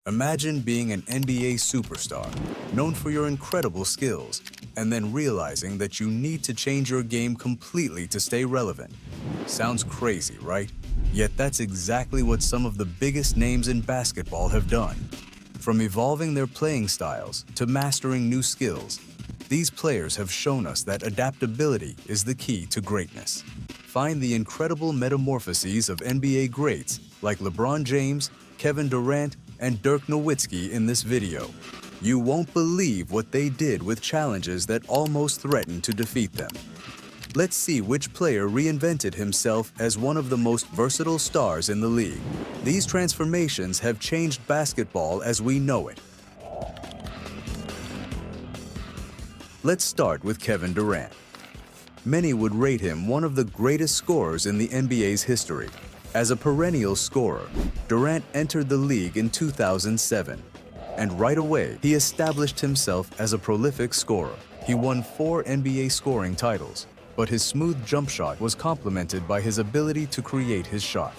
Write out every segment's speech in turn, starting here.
Imagine being an NBA superstar, known for your incredible skills, and then realizing that you need to change your game completely to stay relevant. Sounds crazy, right? Yet that's exactly what some of the biggest names in basketball have done. From evolving their playing styles to mastering new skills, these players have shown us that adaptability is the key to greatness. Find the incredible metamorphoses of NBA greats like LeBron James, Kevin Durant, and Dirk Nowitzki in this video. You won't believe what they did with challenges that almost threatened to defeat them. Let's see which player reinvented himself as one of the most versatile stars in the league. These transformations have changed basketball as we know it. Let's start with Kevin Durant. Many would rate him one of the greatest scorers in the NBA's history. As a perennial scorer, Durant entered the league in 2007, and right away he established himself as a prolific scorer. He won 4 NBA scoring titles, but his smooth jump shot was complemented by his ability to create his shot.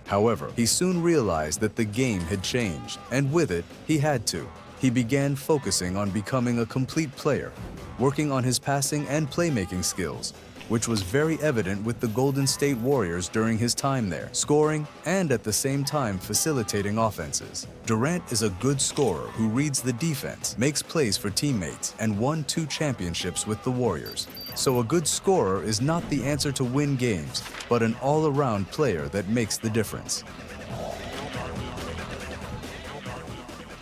However, he soon realized that the game had changed, and with it, he had to. He began focusing on becoming a complete player, working on his passing and playmaking skills, which was very evident with the Golden State Warriors during his time there, scoring and at the same time facilitating offenses. Durant is a good scorer who reads the defense, makes plays for teammates, and won 2 championships with the Warriors. So a good scorer is not the answer to win games, but an all-around player that makes the difference.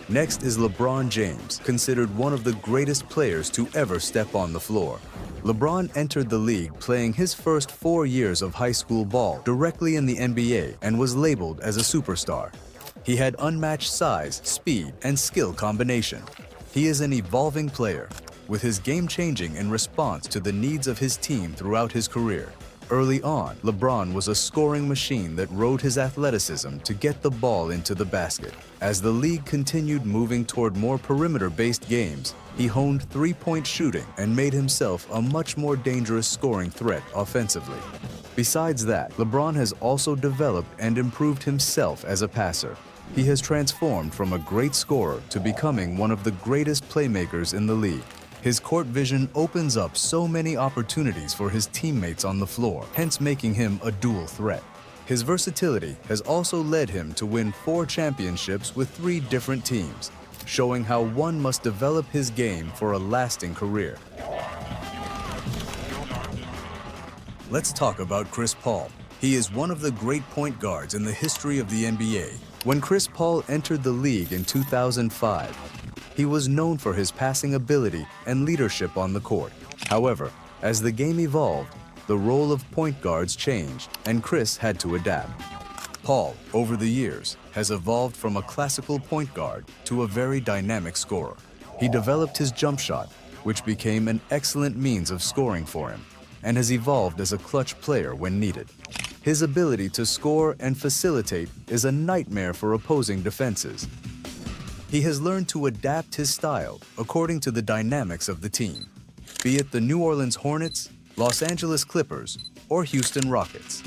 Next is LeBron James, considered one of the greatest players to ever step on the floor. LeBron entered the league playing his first 4 years of high school ball directly in the NBA and was labeled as a superstar. He had unmatched size, speed, and skill combination. He is an evolving player, with his game changing in response to the needs of his team throughout his career. Early on, LeBron was a scoring machine that rode his athleticism to get the ball into the basket. As the league continued moving toward more perimeter-based games, he honed three-point shooting and made himself a much more dangerous scoring threat offensively. Besides that, LeBron has also developed and improved himself as a passer. He has transformed from a great scorer to becoming one of the greatest playmakers in the league. His court vision opens up so many opportunities for his teammates on the floor, hence making him a dual threat. His versatility has also led him to win 4 championships with 3 different teams, showing how one must develop his game for a lasting career. Let's talk about Chris Paul. He is one of the great point guards in the history of the NBA. When Chris Paul entered the league in 2005, he was known for his passing ability and leadership on the court. However, as the game evolved, the role of point guards changed, and Chris had to adapt. Paul, over the years, has evolved from a classical point guard to a very dynamic scorer. He developed his jump shot, which became an excellent means of scoring for him, and has evolved as a clutch player when needed. His ability to score and facilitate is a nightmare for opposing defenses. He has learned to adapt his style according to the dynamics of the team, be it the New Orleans Hornets, Los Angeles Clippers, or Houston Rockets.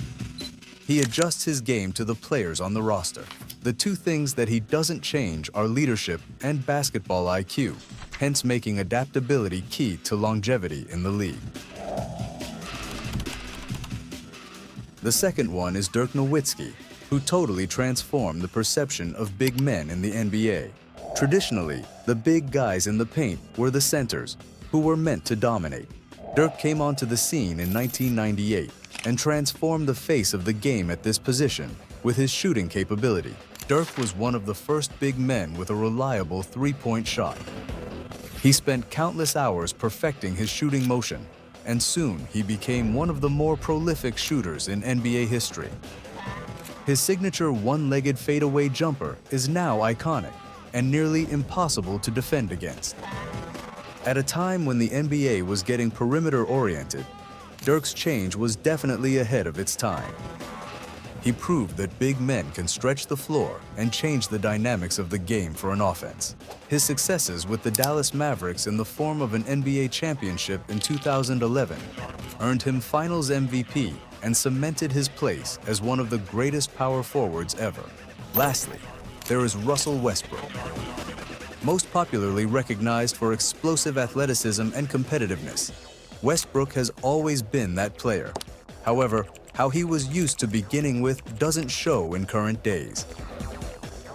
He adjusts his game to the players on the roster. The 2 things that he doesn't change are leadership and basketball IQ, hence making adaptability key to longevity in the league. The second one is Dirk Nowitzki, who totally transformed the perception of big men in the NBA. Traditionally, the big guys in the paint were the centers, who were meant to dominate. Dirk came onto the scene in 1998 and transformed the face of the game at this position with his shooting capability. Dirk was one of the first big men with a reliable 3-point shot. He spent countless hours perfecting his shooting motion, and soon he became one of the more prolific shooters in NBA history. His signature one-legged fadeaway jumper is now iconic and nearly impossible to defend against. At a time when the NBA was getting perimeter-oriented, Dirk's change was definitely ahead of its time. He proved that big men can stretch the floor and change the dynamics of the game for an offense. His successes with the Dallas Mavericks in the form of an NBA championship in 2011 earned him Finals MVP and cemented his place as one of the greatest power forwards ever. Lastly, there is Russell Westbrook. Most popularly recognized for explosive athleticism and competitiveness, Westbrook has always been that player. However, how he was used to beginning with doesn't show in current days.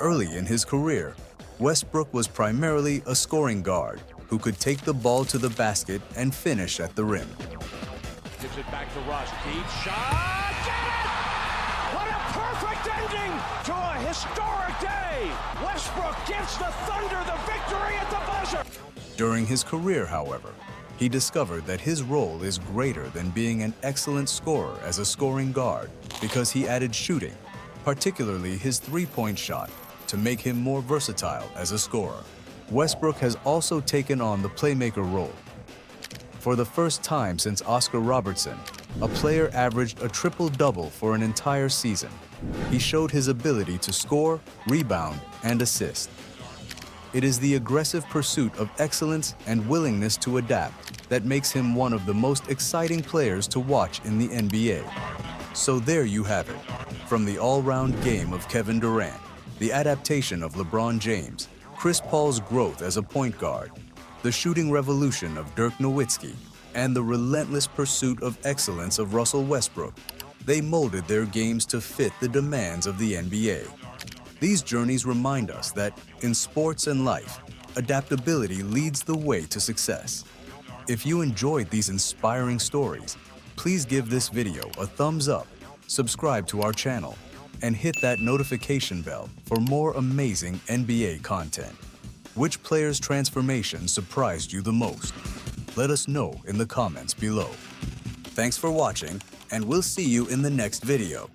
Early in his career, Westbrook was primarily a scoring guard who could take the ball to the basket and finish at the rim. Gives it back to Russ. Deep shot. Get it! What a perfect ending to a historic day! Westbrook gives the Thunder the victory at the buzzer. During his career, however, he discovered that his role is greater than being an excellent scorer as a scoring guard because he added shooting, particularly his three-point shot, to make him more versatile as a scorer. Westbrook has also taken on the playmaker role. For the first time since Oscar Robertson, a player averaged a triple-double for an entire season. He showed his ability to score, rebound, and assist. It is the aggressive pursuit of excellence and willingness to adapt that makes him one of the most exciting players to watch in the NBA. So there you have it. From the all-round game of Kevin Durant, the adaptation of LeBron James, Chris Paul's growth as a point guard, the shooting revolution of Dirk Nowitzki, and the relentless pursuit of excellence of Russell Westbrook, they molded their games to fit the demands of the NBA. These journeys remind us that, in sports and life, adaptability leads the way to success. If you enjoyed these inspiring stories, please give this video a thumbs up, subscribe to our channel, and hit that notification bell for more amazing NBA content. Which player's transformation surprised you the most? Let us know in the comments below. Thanks for watching, and we'll see you in the next video.